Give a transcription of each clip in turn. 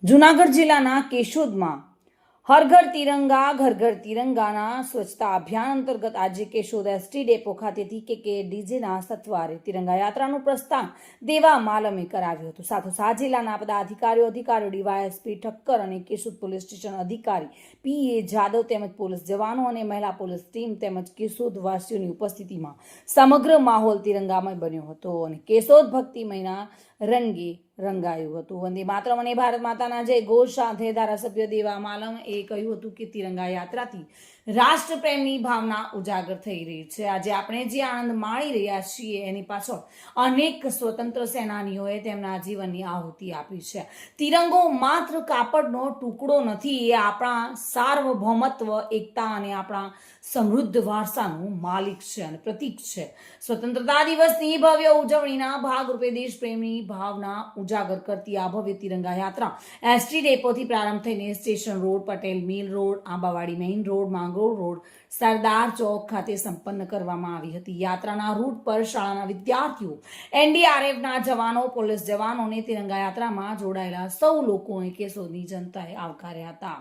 જૂનાગઢ જિલ્લાના કેશોદમાં હર ઘર તિરંગા ઘર ઘર તિરંગાના સ્વચ્છતા અભિયાન અંતર્ગત આજે કેશોદ એસટી ડેપો ખાતેથી કે ડીજેના સથવારે તિરંગા યાત્રાનું પ્રસ્થાન દેવા માલમે કરાવ્યું હતું। સાથોસાથ જિલ્લાના પદાધિકારીઓ ડીવાયએસપી ઠક્કર અને કેશોદ પોલીસ સ્ટેશન અધિકારી પીએ જાદવ તેમજ પોલીસ જવાનો અને મહિલા પોલીસ ટીમ તેમજ કેશોદ વાસીઓની ઉપસ્થિતિમાં સમગ્ર માહોલ તિરંગામય બન્યો હતો અને કેશોદ ભક્તિમયના રંગે રંગાયું હતું। વંદે માતરમ અને ભારત માતાના જય ઘોષ સાથે ધારાસભ્ય દેવા માલમ કહ્યું હતું કે તિરંગા યાત્રાથી રાષ્ટ્રપ્રેમની ભાવના ઉજાગર થઈ રહી છે। આજે આપણે જે આનંદ માણી રહ્યા છીએ એની પાછળ અનેક સ્વતંત્ર સેનાનીઓએ તેમના જીવનની આહુતિ આપી છે। તિરંગો માત્ર કાપડનો ટુકડો નથી, એ આપણા સાર્વભૌમત્વ, એકતા અને આપણા સમૃદ્ધ વારસાનું માલિક છે અને પ્રતીક છે। સ્વતંત્રતા દિવસની ભવ્ય ઉજવણીના ભાગરૂપે દેશપ્રેમની ભાવના ઉજાગર કરતી આ ભવ્ય તિરંગા યાત્રા એસટી ડેપોથી પ્રારંભ થઈને station road, Patel mill road, Ambawadi main road, Mangrol road, Sardar Chowk ખાતે સંપન્ન કરવામાં આવી હતી। યાત્રાના રૂટ પર શાળાના વિદ્યાર્થીઓ, એનડીઆરએફના જવાનો, પોલીસ જવાનો અને તિરંગા યાત્રામાં જોડાયેલા સૌ લોકોને કેશોદની જનતાએ આવકાર્યા હતા।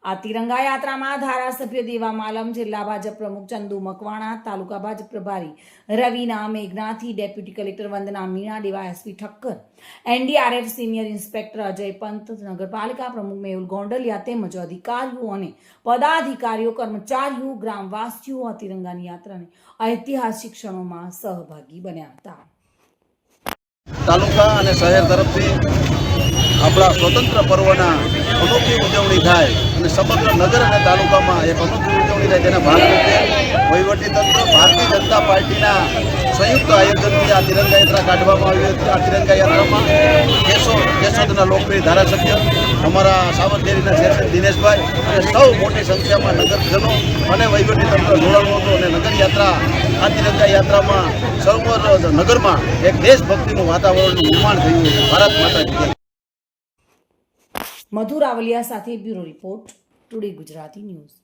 આ તિરંગા યાત્રામાં ધારાસભ્ય દેવા માલમ, જિલ્લા ભાજપ પ્રમુખ ચંદુ મકવાણા, તાલુકા ભાજપ પ્રભારી Ravina Meghnathi, deputy collector Vandana Meena, DYSP Thakkar, NDRF senior inspector Ajay Pant, નગરપાલિકા પ્રમુખ મેહુલ ગોંડલિયા તેમજ અધિકારીઓ અને પદાધિકારીઓ, કર્મચારીઓ, ગ્રામવાસીઓ આ તિરંગાની યાત્રાને ઐતિહાસિક ક્ષણોમાં સહભાગી બન્યા હતા। તાલુકા અને શહેર તરફથી આપણા સ્વતંત્ર પર્વના અનોખી ઉજવણી થાય અને સમગ્ર નગર અને તાલુકામાં એક અનોખી ઉજવણી થાય તેના ભાગરૂપે વહીવટીતંત્ર, ભારતીય જનતા પાર્ટીના સંયુક્ત આયોજનથી આ તિરંગા યાત્રા કાઢવામાં આવી હતી। આ તિરંગા યાત્રામાં કેશોદના લોકપ્રિય ધારાસભ્ય, અમારા સાવરખેરીના ચેરમેન દિનેશભાઈ અને સૌ મોટી સંખ્યામાં નગરજનો અને વહીવટીતંત્ર જોડાણું હતું અને નગરયાત્રા આ તિરંગા યાત્રામાં સમગ્ર નગરમાં એક દેશભક્તિનું વાતાવરણનું નિર્માણ થયું છે। ભારત માતા કી જય। મધુ રાવલિયા સાથે bureau report, today Gujarati news.